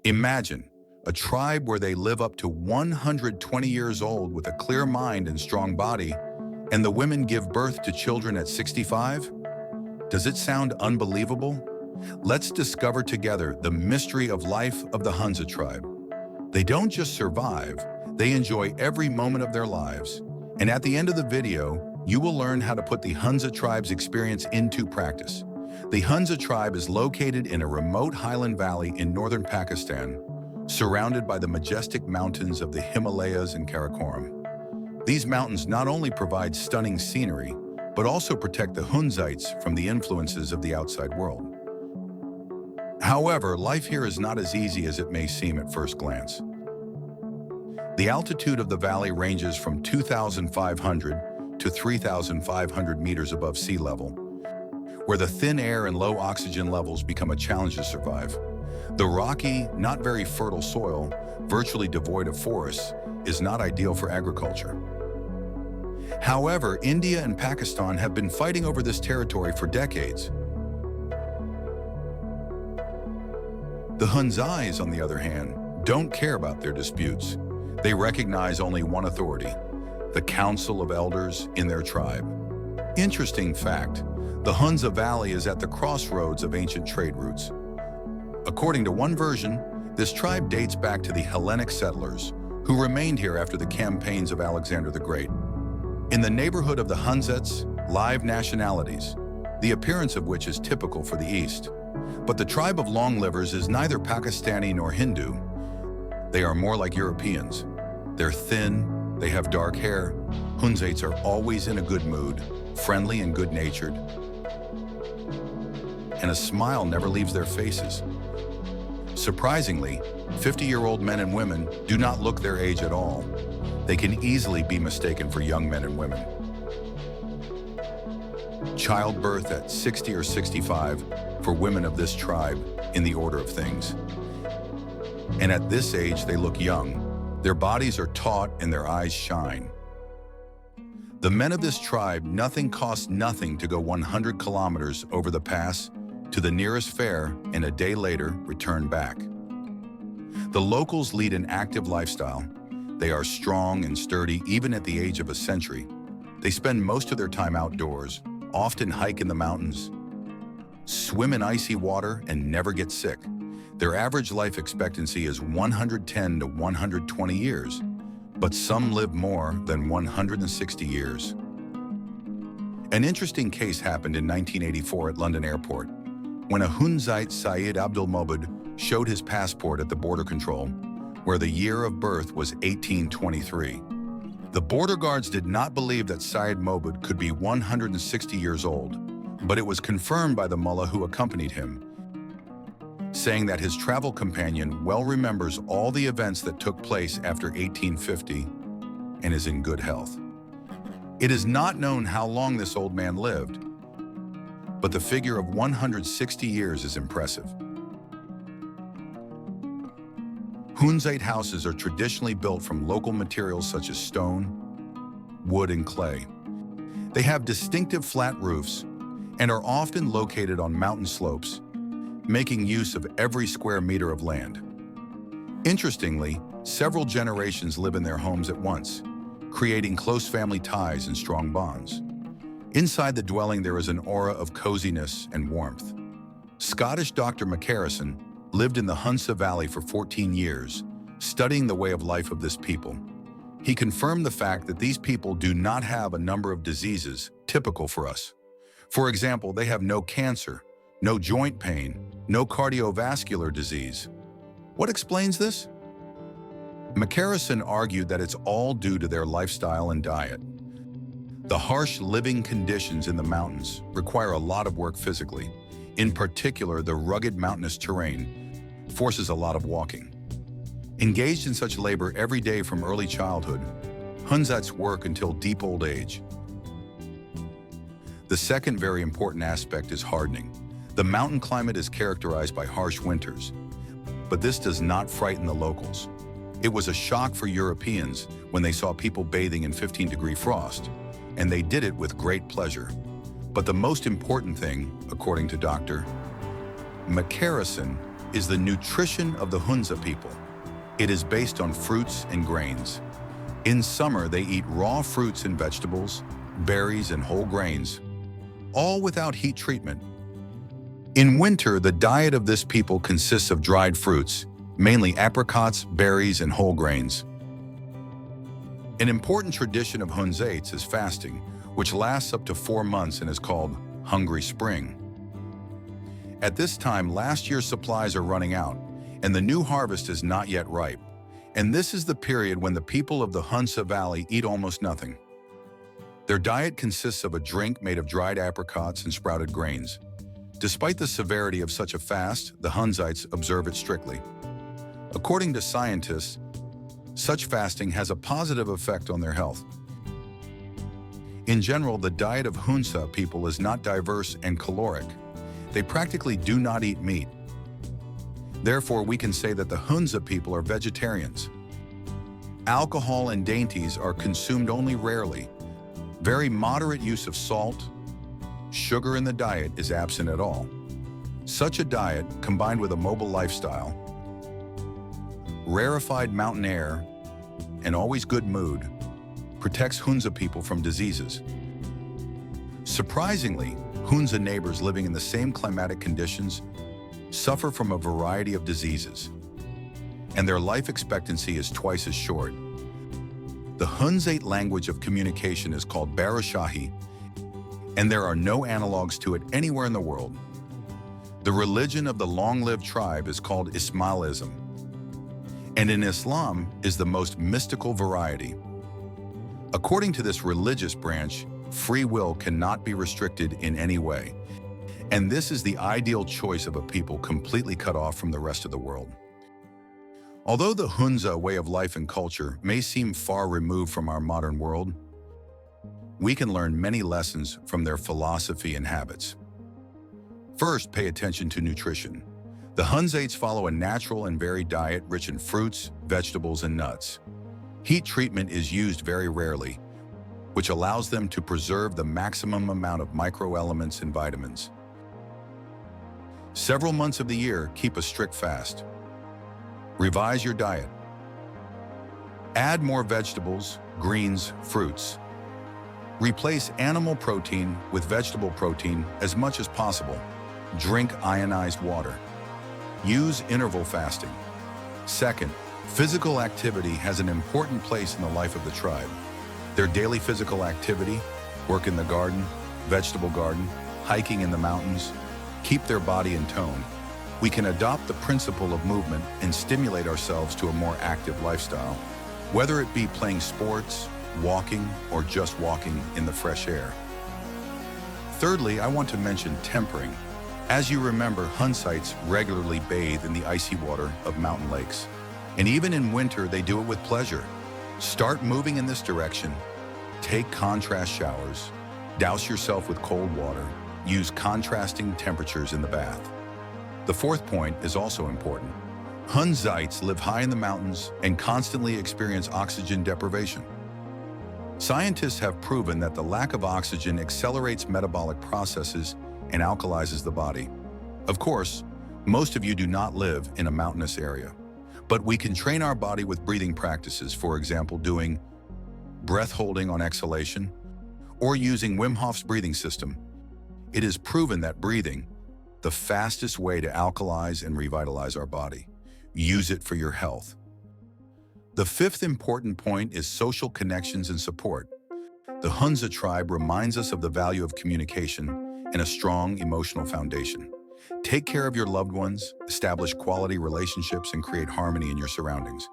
Imagine a tribe where they live up to 120 years old with a clear mind and strong body, and the women give birth to children at 65? Does it sound unbelievable? Let's discover together the mystery of life of the Hunza tribe. They don't just survive, they enjoy every moment of their lives. And at the end of the video, you will learn how to put the Hunza tribe's experience into practice. The Hunza tribe is located in a remote highland valley in northern Pakistan, surrounded by the majestic mountains of the Himalayas and Karakoram. These mountains not only provide stunning scenery, but also protect the Hunzites from the influences of the outside world. However, life here is not as easy as it may seem at first glance. The altitude of the valley ranges from 2,500 to 3,500 meters above sea level, where the thin air and low oxygen levels become a challenge to survive. The rocky, not very fertile soil, virtually devoid of forests, is not ideal for agriculture. However, India and Pakistan have been fighting over this territory for decades. The Hunzais, on the other hand, don't care about their disputes. They recognize only one authority, the Council of Elders in their tribe. Interesting fact, the Hunza Valley is at the crossroads of ancient trade routes. According to one version, this tribe dates back to the Hellenic settlers, who remained here after the campaigns of Alexander the Great. In the neighborhood of the Hunzets, live nationalities, the appearance of which is typical for the East. But the tribe of long-livers is neither Pakistani nor Hindu. They are more like Europeans. They're thin, they have dark hair. Hunzites are always in a good mood, friendly and good-natured, and a smile never leaves their faces. Surprisingly, 50-year-old men and women do not look their age at all. They can easily be mistaken for young men and women. Childbirth at 60 or 65 for women of this tribe in the order of things. And at this age, they look young. Their bodies are taut and their eyes shine. The men of this tribe, nothing costs nothing to go 100 kilometers over the pass to the nearest fair and a day later return back. The locals lead an active lifestyle. They are strong and sturdy even at the age of a century. They spend most of their time outdoors, often hike in the mountains, swim in icy water, and never get sick. Their average life expectancy is 110 to 120 years, but some live more than 160 years. An interesting case happened in 1984 at London Airport, when a Hunzite Saeed Abdul Mobud showed his passport at the border control, where the year of birth was 1823. The border guards did not believe that Saeed Mobud could be 160 years old, but it was confirmed by the mullah who accompanied him, saying that his travel companion well remembers all the events that took place after 1850 and is in good health. It is not known how long this old man lived, but the figure of 160 years is impressive. Hunzite houses are traditionally built from local materials such as stone, wood, and clay. They have distinctive flat roofs and are often located on mountain slopes, making use of every square meter of land. Interestingly, several generations live in their homes at once, creating close family ties and strong bonds. Inside the dwelling, there is an aura of coziness and warmth. Scottish Dr. McCarrison lived in the Hunza Valley for 14 years, studying the way of life of this people. He confirmed the fact that these people do not have a number of diseases typical for us. For example, they have no cancer, no joint pain, no cardiovascular disease. What explains this? McCarrison argued that it's all due to their lifestyle and diet. The harsh living conditions in the mountains require a lot of work physically. In particular, the rugged mountainous terrain forces a lot of walking. Engaged in such labor every day from early childhood, Hunzites work until deep old age. The second very important aspect is hardening. The mountain climate is characterized by harsh winters, but this does not frighten the locals. It was a shock for Europeans when they saw people bathing in 15-degree frost, and they did it with great pleasure. But the most important thing, according to Dr. McCarrison, is the nutrition of the Hunza people. It is based on fruits and grains. In summer, they eat raw fruits and vegetables, berries and whole grains, all without heat treatment. In winter, the diet of this people consists of dried fruits, mainly apricots, berries, and whole grains. An important tradition of Hunzates is fasting, which lasts up to 4 months and is called Hungry Spring. At this time, last year's supplies are running out, and the new harvest is not yet ripe. And this is the period when the people of the Hunza Valley eat almost nothing. Their diet consists of a drink made of dried apricots and sprouted grains. Despite the severity of such a fast, the Hunzites observe it strictly. According to scientists, such fasting has a positive effect on their health. In general, the diet of Hunza people is not diverse and caloric. They practically do not eat meat. Therefore, we can say that the Hunza people are vegetarians. Alcohol and dainties are consumed only rarely. Very moderate use of salt, sugar in the diet is absent at all. Such a diet, combined with a mobile lifestyle, rarefied mountain air, and always good mood, protects Hunza people from diseases. Surprisingly, Hunza neighbors living in the same climatic conditions suffer from a variety of diseases, and their life expectancy is twice as short. The Hunzate language of communication is called Barashahi, and there are no analogs to it anywhere in the world. The religion of the long-lived tribe is called Ismailism, and in Islam is the most mystical variety. According to this religious branch, free will cannot be restricted in any way, and this is the ideal choice of a people completely cut off from the rest of the world. Although the Hunza way of life and culture may seem far removed from our modern world, we can learn many lessons from their philosophy and habits. First, pay attention to nutrition. The Hunzates follow a natural and varied diet rich in fruits, vegetables, and nuts. Heat treatment is used very rarely, which allows them to preserve the maximum amount of microelements and vitamins. Several months of the year, keep a strict fast. Revise your diet. Add more vegetables, greens, fruits. Replace animal protein with vegetable protein as much as possible. Drink ionized water. Use interval fasting. Second, physical activity has an important place in the life of the tribe. Their daily physical activity, work in the garden, vegetable garden, hiking in the mountains, keep their body in tone. We can adopt the principle of movement and stimulate ourselves to a more active lifestyle, whether it be playing sports, walking, or just walking in the fresh air. Thirdly, I want to mention tempering. As you remember, Hunzites regularly bathe in the icy water of mountain lakes. And even in winter, they do it with pleasure. Start moving in this direction. Take contrast showers. Douse yourself with cold water. Use contrasting temperatures in the bath. The fourth point is also important. Hunzites live high in the mountains and constantly experience oxygen deprivation. Scientists have proven that the lack of oxygen accelerates metabolic processes and alkalizes the body. Of course, most of you do not live in a mountainous area, but we can train our body with breathing practices, for example, doing breath holding on exhalation or using Wim Hof's breathing system. It is proven that breathing, the fastest way to alkalize and revitalize our body. Use it for your health. The fifth important point is social connections and support. The Hunza tribe reminds us of the value of communication and a strong emotional foundation. Take care of your loved ones, establish quality relationships, and create harmony in your surroundings.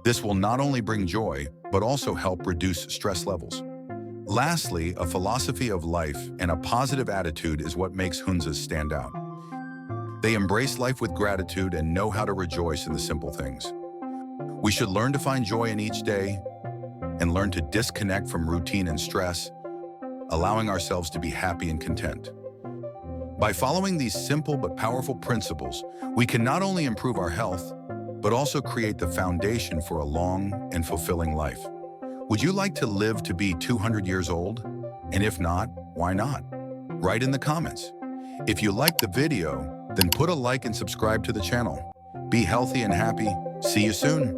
This will not only bring joy, but also help reduce stress levels. Lastly, a philosophy of life and a positive attitude is what makes Hunzas stand out. They embrace life with gratitude and know how to rejoice in the simple things. We should learn to find joy in each day and learn to disconnect from routine and stress, allowing ourselves to be happy and content. By following these simple but powerful principles, we can not only improve our health, but also create the foundation for a long and fulfilling life. Would you like to live to be 200 years old? And if not, why not? Write in the comments. If you liked the video, Then put a like and subscribe to the channel. Be healthy and happy. See you soon.